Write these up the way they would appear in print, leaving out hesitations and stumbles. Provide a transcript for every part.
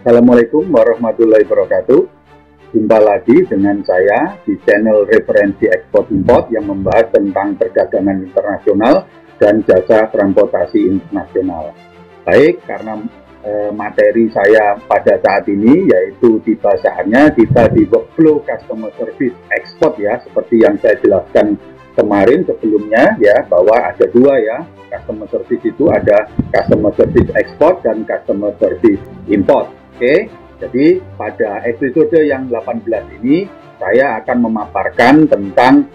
Assalamualaikum warahmatullahi wabarakatuh. Jumpa lagi dengan saya di channel Referensi Ekspor Import yang membahas tentang perdagangan internasional dan jasa transportasi internasional. Baik, karena materi saya pada saat ini yaitu tiba saatnya kita di workflow customer service ekspor ya, seperti yang saya jelaskan kemarin sebelumnya ya, bahwa ada dua ya, customer service itu ada customer service ekspor dan customer service import. Oke, jadi pada episode yang 18 ini saya akan memaparkan tentang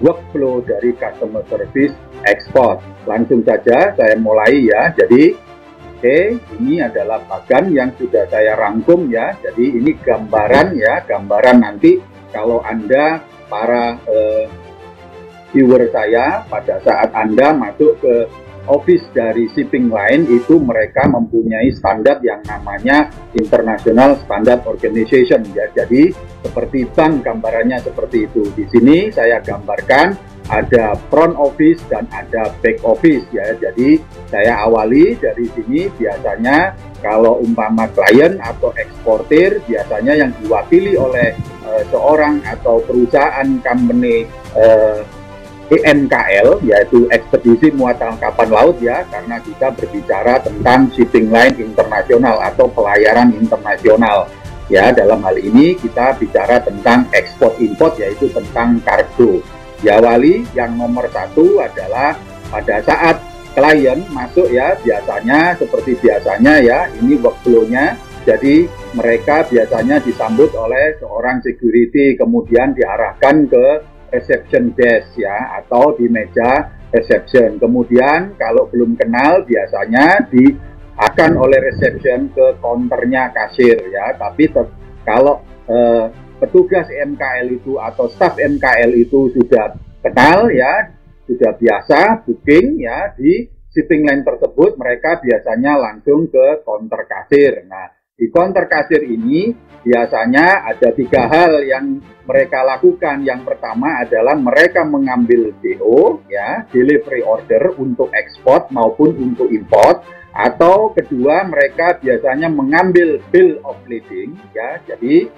workflow dari customer service ekspor. Langsung saja saya mulai ya. Jadi ini adalah bagan yang sudah saya rangkum ya. Jadi ini gambaran ya, gambaran nanti kalau Anda para viewer saya pada saat Anda masuk ke office dari shipping line itu mereka mempunyai standar yang namanya International Standard Organization ya. Jadi seperti bank gambarannya seperti itu. Di sini saya gambarkan ada front office dan ada back office ya. Jadi saya awali dari sini. Biasanya kalau umpama klien atau eksportir biasanya yang diwakili oleh seorang atau perusahaan company EMKL, yaitu ekspedisi muatan kapal laut ya, karena kita berbicara tentang shipping line internasional atau pelayaran internasional ya. Dalam hal ini kita bicara tentang ekspor import, yaitu tentang kargo ya. Wali yang nomor satu adalah pada saat klien masuk ya, biasanya seperti biasanya ya, ini workflow-nya. Jadi mereka biasanya disambut oleh seorang security, kemudian diarahkan ke reception desk ya, atau di meja reception. Kemudian kalau belum kenal biasanya akan oleh reception ke counternya kasir ya. Tapi kalau petugas MKL itu atau staff MKL itu sudah kenal ya, sudah biasa booking ya di shipping line tersebut, mereka biasanya langsung ke counter kasir. Nah, di counter kasir ini biasanya ada tiga hal yang mereka lakukan. Yang pertama adalah mereka mengambil DO ya, delivery order untuk ekspor maupun untuk import. Atau kedua, mereka biasanya mengambil bill of lading ya. Jadi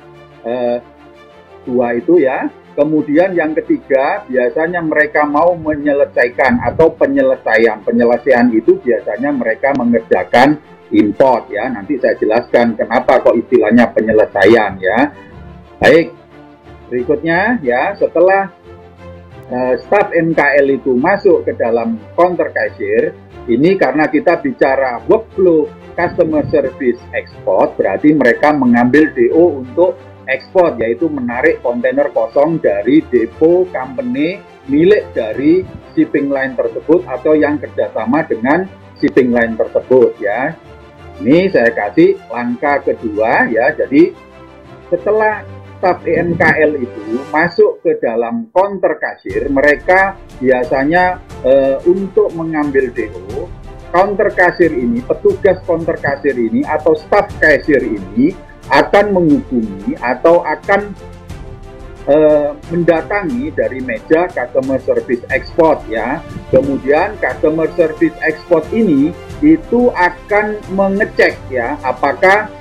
dua itu ya. Kemudian yang ketiga, biasanya mereka mau menyelesaikan atau penyelesaian. Penyelesaian itu biasanya mereka mengerjakan import ya. Nanti saya jelaskan kenapa kok istilahnya penyelesaian ya. Baik, berikutnya ya, setelah staff MKL itu masuk ke dalam counter cashier, ini karena kita bicara workflow customer service export, berarti mereka mengambil DO untuk ekspor, yaitu menarik kontainer kosong dari depo company milik dari shipping line tersebut atau yang kerjasama dengan shipping line tersebut ya. Ini saya kasih langkah kedua ya. Jadi setelah staff EMKL itu masuk ke dalam counter kasir, mereka biasanya untuk mengambil DO, counter kasir ini, petugas counter kasir ini atau staff kasir ini akan menghubungi atau akan mendatangi dari meja customer service export ya. Kemudian customer service export ini itu akan mengecek ya, apakah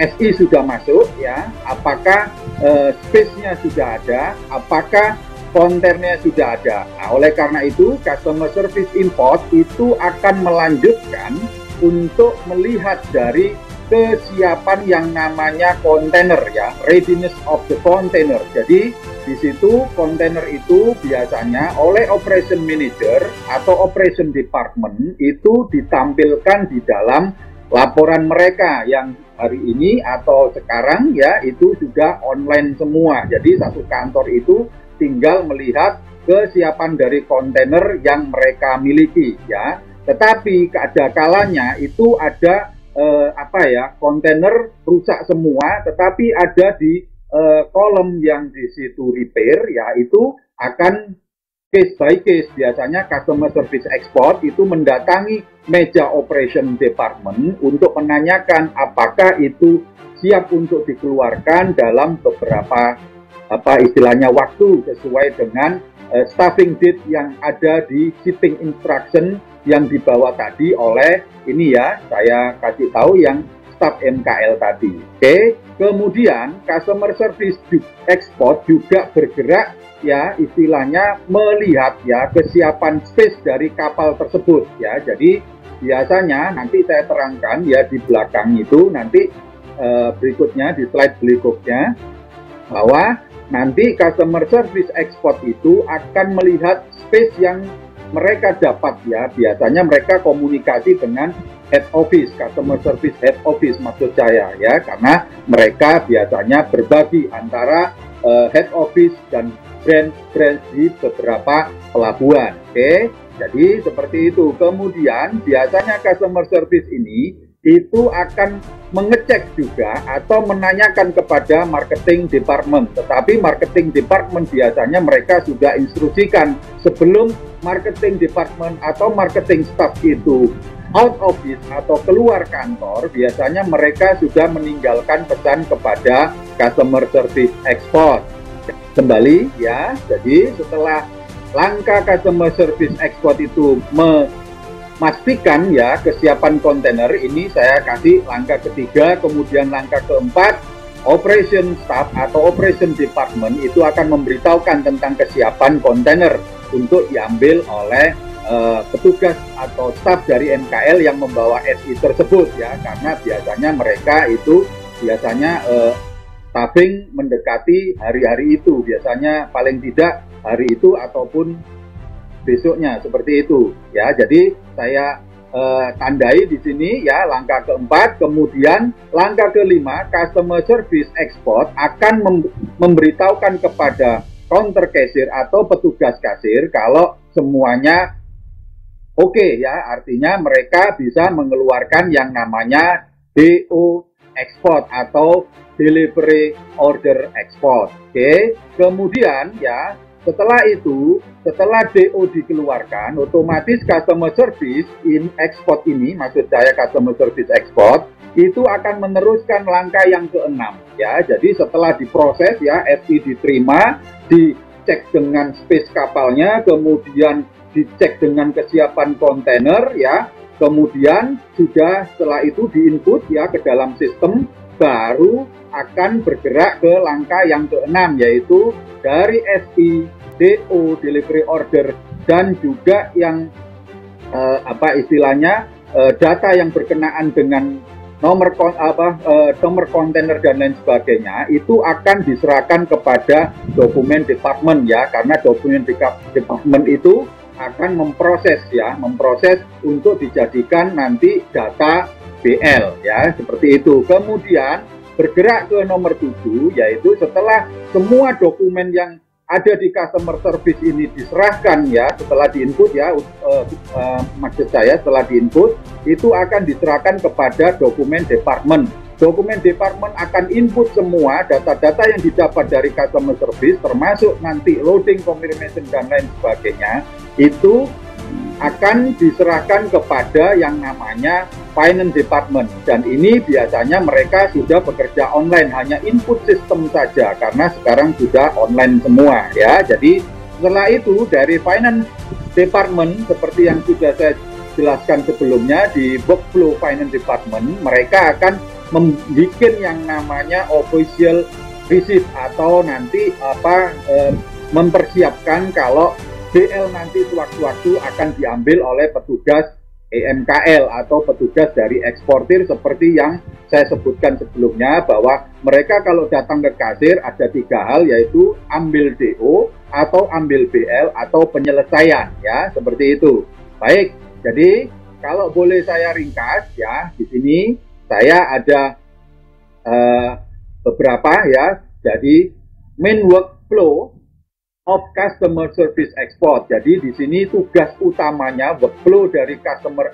SI sudah masuk ya, apakah space-nya sudah ada, apakah konternya sudah ada. Nah, oleh karena itu customer service import itu akan melanjutkan untuk melihat dari kesiapan yang namanya kontainer ya, readiness of the container. Jadi di situ kontainer itu biasanya oleh operation manager atau operation department itu ditampilkan di dalam laporan mereka yang hari ini atau sekarang ya, itu sudah online semua. Jadi satu kantor itu tinggal melihat kesiapan dari kontainer yang mereka miliki ya. Tetapi ada kalanya itu ada kontainer rusak semua, tetapi ada di kolom yang di situ repair ya, itu akan case by case. Biasanya customer service export itu mendatangi meja operation department untuk menanyakan apakah itu siap untuk dikeluarkan dalam beberapa istilahnya waktu sesuai dengan staffing date yang ada di shipping instruction yang dibawa tadi oleh ini ya, saya kasih tahu yang staf MKL tadi. Oke, kemudian customer service export juga bergerak ya, istilahnya melihat ya kesiapan space dari kapal tersebut ya. Jadi biasanya nanti saya terangkan ya di belakang itu nanti berikutnya di slide berikutnya, bahwa nanti customer service export itu akan melihat space yang mereka dapat ya. Biasanya mereka komunikasi dengan head office, customer service head office maksud saya ya, karena mereka biasanya berbagi antara head office dan branch di beberapa pelabuhan. Oke, jadi seperti itu. Kemudian biasanya customer service ini itu akan mengecek juga atau menanyakan kepada marketing department. Tetapi marketing department biasanya mereka sudah instruksikan sebelum marketing department atau marketing staff itu out office atau keluar kantor, biasanya mereka sudah meninggalkan pesan kepada customer service export. Kembali ya, jadi setelah langkah customer service export itu memastikan ya kesiapan kontainer, ini saya kasih langkah ketiga. Kemudian langkah keempat, operation staff atau operation department itu akan memberitahukan tentang kesiapan kontainer untuk diambil oleh petugas atau staff dari MKL yang membawa SI tersebut ya, karena biasanya mereka itu biasanya staffing mendekati hari-hari itu, biasanya paling tidak hari itu ataupun besoknya, seperti itu ya. Jadi saya tandai di sini ya langkah keempat. Kemudian langkah kelima, customer service export akan memberitahukan kepada counter cashier atau petugas kasir kalau semuanya oke ya, artinya mereka bisa mengeluarkan yang namanya DO export atau delivery order export. Oke, kemudian ya setelah itu, setelah DO dikeluarkan, otomatis customer service export ini, maksud saya customer service export, itu akan meneruskan langkah yang keenam ya. Jadi setelah diproses ya, SI diterima, dicek dengan space kapalnya, kemudian dicek dengan kesiapan kontainer ya, kemudian sudah setelah itu diinput ya ke dalam sistem, baru akan bergerak ke langkah yang keenam, yaitu dari SI, DO, delivery order, dan juga yang data yang berkenaan dengan nomor kontainer dan lain sebagainya, itu akan diserahkan kepada dokumen department ya, karena dokumen department itu akan memproses untuk dijadikan nanti data BL ya, seperti itu. Kemudian bergerak ke nomor 7, yaitu setelah semua dokumen yang ada di customer service ini diserahkan ya, setelah diinput ya, maksud saya setelah diinput itu akan diserahkan kepada dokumen department. Dokumen department akan input semua data-data yang didapat dari customer service, termasuk nanti loading, confirmation, dan lain sebagainya, itu akan diserahkan kepada yang namanya finance department. Dan ini biasanya mereka sudah bekerja online, hanya input sistem saja, karena sekarang sudah online semua ya. Jadi setelah itu dari finance department, seperti yang sudah saya jelaskan sebelumnya di workflow finance department, mereka akan membuat yang namanya official receipt atau nanti mempersiapkan kalau BL nanti sewaktu-waktu akan diambil oleh petugas EMKL atau petugas dari eksportir, seperti yang saya sebutkan sebelumnya, bahwa mereka kalau datang ke kasir ada 3 hal, yaitu ambil DO atau ambil BL atau penyelesaian ya, seperti itu. Baik, jadi kalau boleh saya ringkas ya, di sini saya ada beberapa ya. Jadi main workflow of customer service export. Jadi di sini tugas utamanya workflow dari customer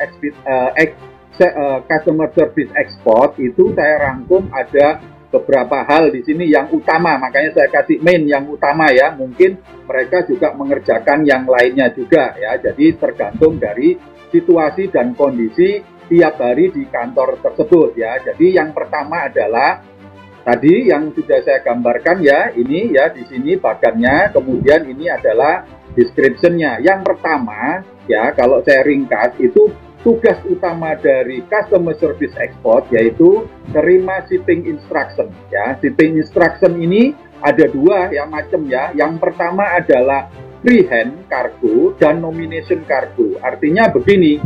service export itu saya rangkum ada beberapa hal di sini yang utama, makanya saya kasih main yang utama ya. Mungkin mereka juga mengerjakan yang lainnya juga ya. Jadi tergantung dari situasi dan kondisi tiap hari di kantor tersebut ya. Jadi yang pertama adalah tadi yang sudah saya gambarkan ya, ini ya di sini bagannya, kemudian ini adalah description-nya. Yang pertama ya, kalau saya ringkas itu tugas utama dari customer service export yaitu terima shipping instruction ya. Shipping instruction ini ada dua ya macam ya. Yang pertama adalah freehand cargo dan nomination cargo. Artinya begini,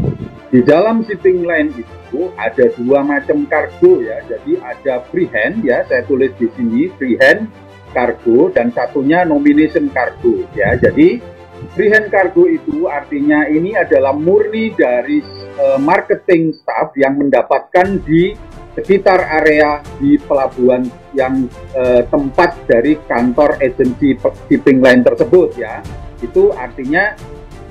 di dalam shipping line itu ada dua macam cargo ya. Jadi ada freehand ya, saya tulis di sini freehand cargo dan satunya nomination cargo ya. Jadi freehand cargo itu artinya ini adalah murni dari marketing staff yang mendapatkan di sekitar area di pelabuhan yang tempat dari kantor agensi shipping line tersebut ya. Itu artinya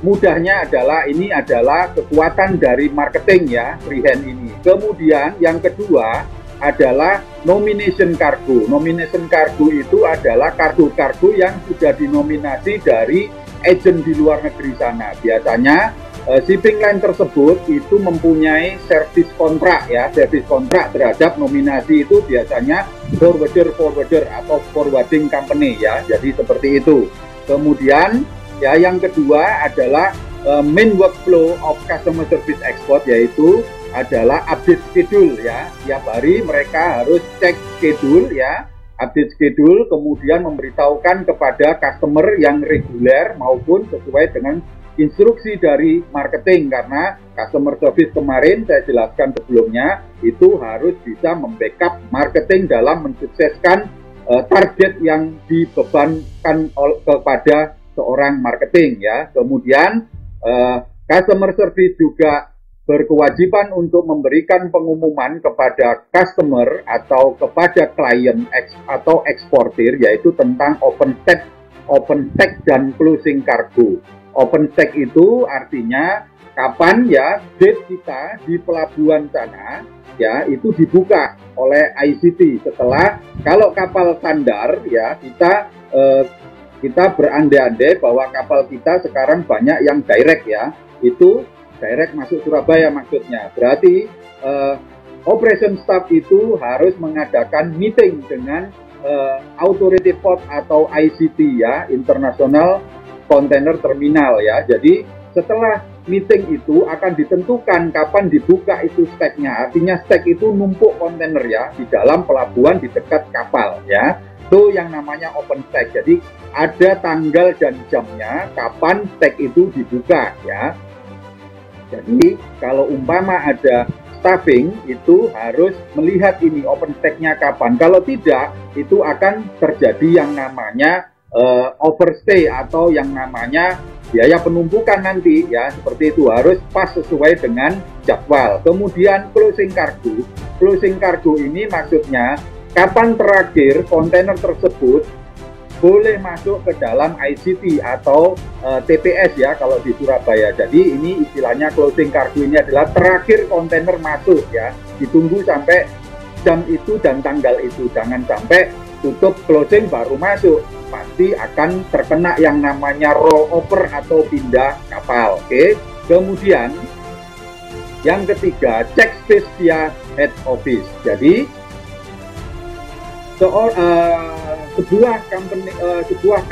mudahnya adalah ini adalah kekuatan dari marketing ya, freehand ini. Kemudian yang kedua adalah nomination cargo. Nomination cargo itu adalah kargo-kargo yang sudah dinominasi dari agent di luar negeri sana. Biasanya shipping line tersebut itu mempunyai service kontrak ya, service kontrak terhadap nominasi itu biasanya forwarder atau forwarding company ya. Jadi seperti itu. Kemudian ya yang kedua adalah main workflow of customer service export, yaitu adalah update schedule ya. Tiap hari mereka harus cek schedule ya, update schedule, kemudian memberitahukan kepada customer yang reguler maupun sesuai dengan instruksi dari marketing, karena customer service kemarin saya jelaskan sebelumnya itu harus bisa membackup marketing dalam mensukseskan target yang dibebankan kepada seorang marketing ya. Kemudian customer service juga berkewajiban untuk memberikan pengumuman kepada customer atau kepada klien atau eksportir, yaitu tentang open stack dan closing cargo. Open stack itu artinya kapan ya date kita di pelabuhan sana ya itu dibuka oleh ICT. Setelah kalau kapal sandar ya kita berandai-andai bahwa kapal kita sekarang banyak yang direct ya, itu direct masuk Surabaya maksudnya. Berarti operation staff itu harus mengadakan meeting dengan authority port atau ICT ya, International Container Terminal ya. Jadi setelah meeting itu akan ditentukan kapan dibuka itu steknya. Artinya stek itu numpuk kontainer ya di dalam pelabuhan di dekat kapal ya. Itu yang namanya open stack. Jadi ada tanggal dan jamnya kapan stek itu dibuka ya. Jadi kalau umpama ada staffing itu harus melihat ini open stack-nya kapan. Kalau tidak itu akan terjadi yang namanya overstay atau yang namanya biaya penumpukan nanti ya. Seperti itu harus pas sesuai dengan jadwal. Kemudian closing cargo. Closing cargo ini maksudnya kapan terakhir kontainer tersebut boleh masuk ke dalam ICT atau TPS ya kalau di Surabaya. Jadi ini istilahnya closing cargo ini adalah terakhir kontainer masuk ya. Ditunggu sampai jam itu dan tanggal itu. Jangan sampai tutup closing baru masuk. Pasti akan terkena yang namanya roll over atau pindah kapal. Oke. Kemudian yang ketiga, cek space via head office. Jadi sebuah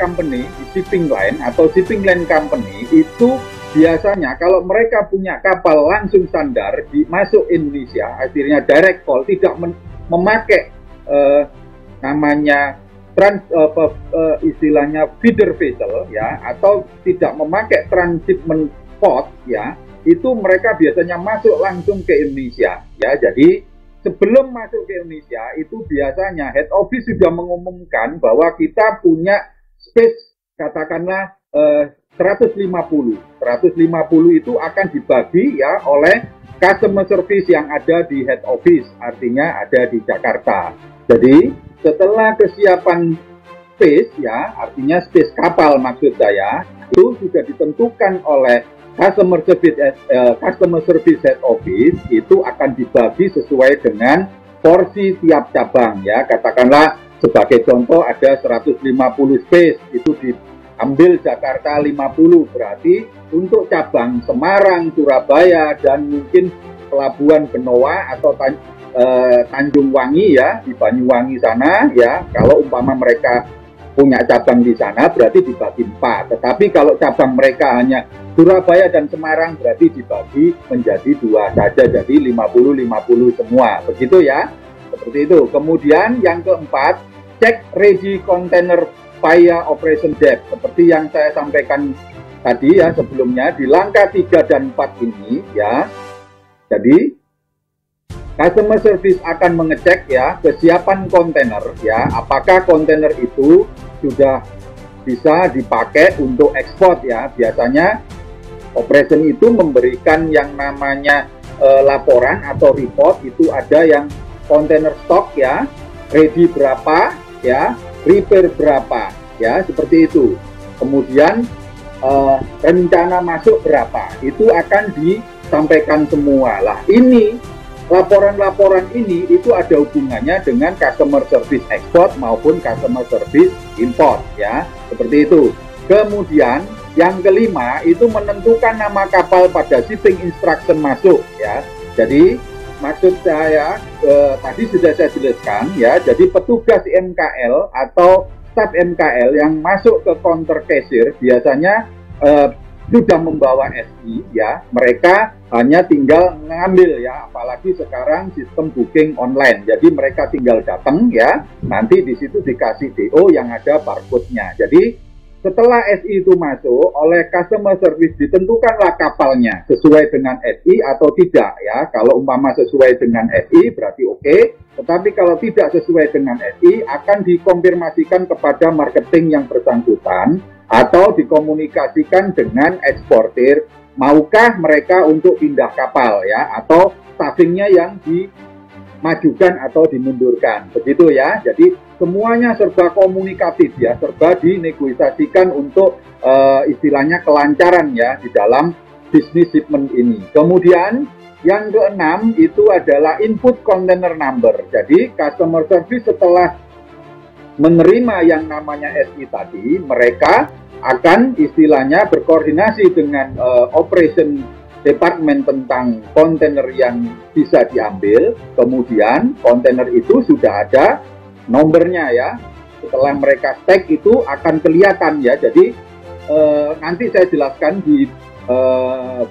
company di shipping line atau shipping line company itu biasanya kalau mereka punya kapal langsung sandar masuk Indonesia, akhirnya direct call, tidak memakai namanya istilahnya feeder vessel ya, atau tidak memakai transshipment port ya, itu mereka biasanya masuk langsung ke Indonesia ya. Jadi sebelum masuk ke Indonesia itu biasanya head office sudah mengumumkan bahwa kita punya space katakanlah 150 itu akan dibagi ya oleh customer service yang ada di head office, artinya ada di Jakarta. Jadi setelah kesiapan space ya, artinya space kapal maksud saya, itu sudah ditentukan oleh customer service head office, itu akan dibagi sesuai dengan porsi tiap cabang ya. Katakanlah sebagai contoh ada 150 space, itu diambil Jakarta 50, berarti untuk cabang Semarang, Surabaya, dan mungkin Pelabuhan Benoa atau Tanjung Wangi ya, di Banyuwangi sana ya, kalau umpama mereka punya cabang di sana berarti dibagi 4. Tetapi kalau cabang mereka hanya Surabaya dan Semarang berarti dibagi menjadi 2 saja, jadi 50-50 semua. Begitu ya. Seperti itu. Kemudian yang keempat, cek ready container via operation depth. Seperti yang saya sampaikan tadi ya sebelumnya di langkah 3 dan 4 ini ya. Jadi customer service akan mengecek ya kesiapan kontainer ya, apakah kontainer itu sudah bisa dipakai untuk ekspor ya. Biasanya operation itu memberikan yang namanya laporan atau report, itu ada yang kontainer stok ya, ready berapa ya, repair berapa ya, seperti itu. Kemudian rencana masuk berapa, itu akan disampaikan semua. Lah ini laporan-laporan ini itu ada hubungannya dengan customer service export maupun customer service import ya, seperti itu. Kemudian yang kelima itu menentukan nama kapal pada shipping instruction masuk ya. Jadi maksud saya tadi sudah saya jelaskan ya, jadi petugas MKL atau staf MKL yang masuk ke counter cashier biasanya sudah membawa SI ya, mereka hanya tinggal ngambil ya, apalagi sekarang sistem booking online, jadi mereka tinggal datang ya, nanti di situ dikasih DO yang ada barcode-nya. Jadi setelah SI itu masuk oleh customer service ditentukanlah kapalnya sesuai dengan SI atau tidak ya. Kalau umpama sesuai dengan SI berarti oke, tetapi kalau tidak sesuai dengan SI akan dikonfirmasikan kepada marketing yang bersangkutan atau dikomunikasikan dengan eksportir, maukah mereka untuk pindah kapal ya, atau staffingnya yang dimajukan atau dimundurkan, begitu ya. Jadi semuanya serba komunikatif ya, serba dinegosiasikan untuk istilahnya kelancaran ya di dalam bisnis shipment ini. Kemudian yang keenam itu adalah input container number. Jadi customer service setelah menerima yang namanya SI tadi, mereka akan istilahnya berkoordinasi dengan operation department tentang kontainer yang bisa diambil. Kemudian kontainer itu sudah ada nomornya ya. Setelah mereka tag itu akan kelihatan ya. Jadi nanti saya jelaskan di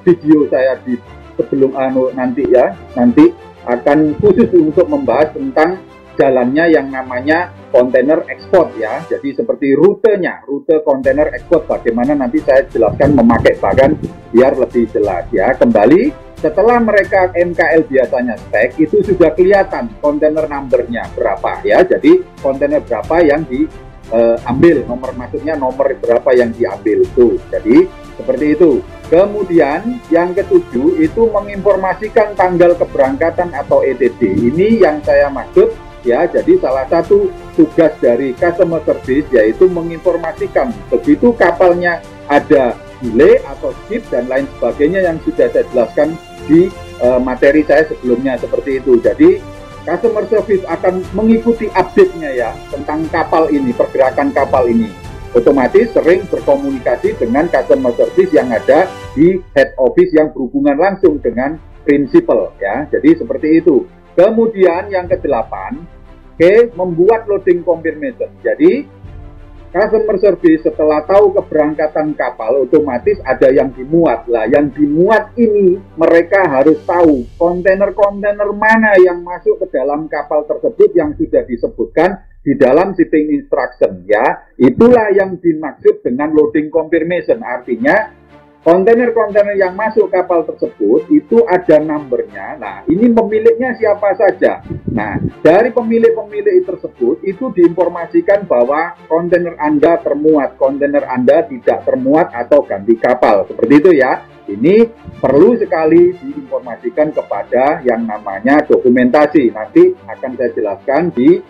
video saya di sebelum nanti ya. Nanti akan khusus untuk membahas tentang jalannya yang namanya kontainer ekspor ya. Jadi seperti rutenya, rute kontainer ekspor bagaimana nanti saya jelaskan memakai bagan biar lebih jelas ya. Kembali setelah mereka MKL biasanya tag itu sudah kelihatan kontainer numbernya berapa ya. Jadi kontainer berapa yang diambil, nomor maksudnya nomor berapa yang diambil tuh. Jadi seperti itu. Kemudian yang ketujuh itu menginformasikan tanggal keberangkatan atau ETD. Ini yang saya maksud ya. Jadi salah satu tugas dari customer service yaitu menginformasikan begitu kapalnya ada delay atau skip dan lain sebagainya yang sudah saya jelaskan di materi saya sebelumnya seperti itu. Jadi customer service akan mengikuti update-nya ya tentang kapal ini, pergerakan kapal ini. Otomatis sering berkomunikasi dengan customer service yang ada di head office yang berhubungan langsung dengan prinsipal ya. Jadi seperti itu. Kemudian yang kedelapan, membuat loading confirmation. Jadi customer service setelah tahu keberangkatan kapal otomatis ada yang dimuat. Lah yang dimuat ini mereka harus tahu kontainer-kontainer mana yang masuk ke dalam kapal tersebut yang sudah disebutkan di dalam shipping instruction ya. Itulah yang dimaksud dengan loading confirmation. Artinya kontainer-kontainer yang masuk kapal tersebut itu ada numbernya. Nah, ini pemiliknya siapa saja. Nah, dari pemilik-pemilik tersebut itu diinformasikan bahwa kontainer Anda termuat, kontainer Anda tidak termuat atau ganti kapal. Seperti itu ya. Ini perlu sekali diinformasikan kepada yang namanya dokumentasi. Nanti akan saya jelaskan di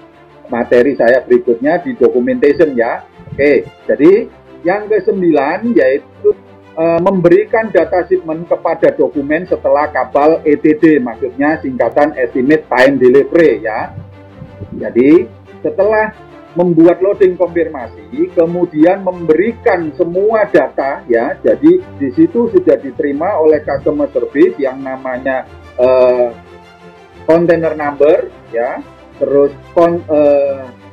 materi saya berikutnya di documentation ya. Oke, jadi yang ke-9 yaitu memberikan data shipment kepada dokumen setelah kapal ETD, maksudnya singkatan estimate time delivery ya. Jadi setelah membuat loading konfirmasi, kemudian memberikan semua data ya. Jadi di situ sudah diterima oleh customer service yang namanya container number ya, terus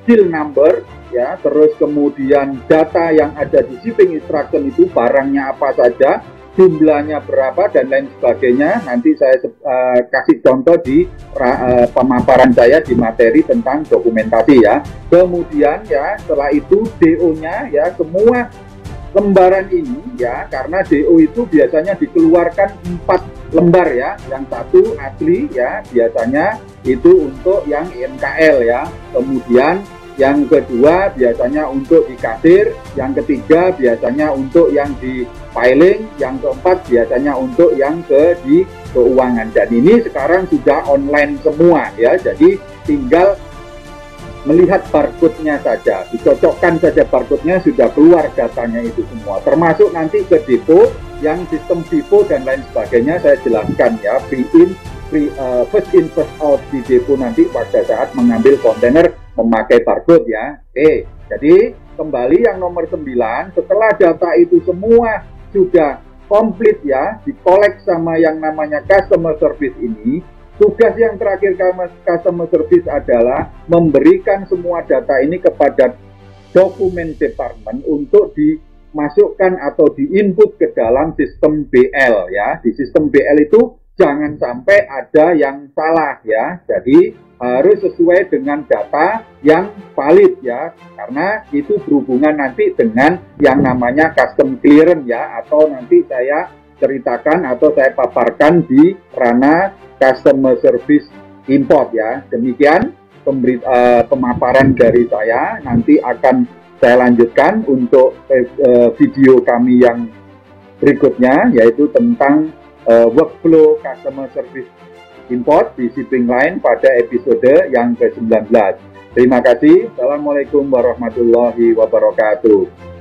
deal number, ya, terus kemudian data yang ada di shipping instruction itu barangnya apa saja, jumlahnya berapa dan lain sebagainya. Nanti saya kasih contoh di pemaparan saya di materi tentang dokumentasi ya. Kemudian ya setelah itu DO-nya ya semua lembaran ini ya, karena DO itu biasanya dikeluarkan 4 lembar ya. Yang satu asli ya, biasanya itu untuk yang INKL ya. Kemudian yang kedua biasanya untuk di kasir, yang ketiga biasanya untuk yang di filing, yang keempat biasanya untuk yang di keuangan. Dan ini sekarang sudah online semua ya, jadi tinggal melihat barcode-nya saja, dicocokkan saja barcode-nya, sudah keluar datanya itu semua, termasuk nanti ke depo yang sistem FIFO dan lain sebagainya saya jelaskan ya, first in first out di depo nanti pada saat mengambil kontainer memakai barcode ya. Jadi kembali yang nomor 9, setelah data itu semua sudah komplit ya, dikolek sama yang namanya customer service ini. Tugas yang terakhir customer service adalah memberikan semua data ini kepada dokumen department untuk dimasukkan atau diinput ke dalam sistem BL ya. Di sistem BL itu jangan sampai ada yang salah ya. Jadi harus sesuai dengan data yang valid ya, karena itu berhubungan nanti dengan yang namanya custom clearance ya, atau nanti saya ceritakan atau saya paparkan di ranah customer service import ya. Demikian pemaparan dari saya. Nanti akan saya lanjutkan untuk video kami yang berikutnya, yaitu tentang workflow customer service import di shipping line pada episode yang ke-19. Terima kasih. Assalamualaikum warahmatullahi wabarakatuh.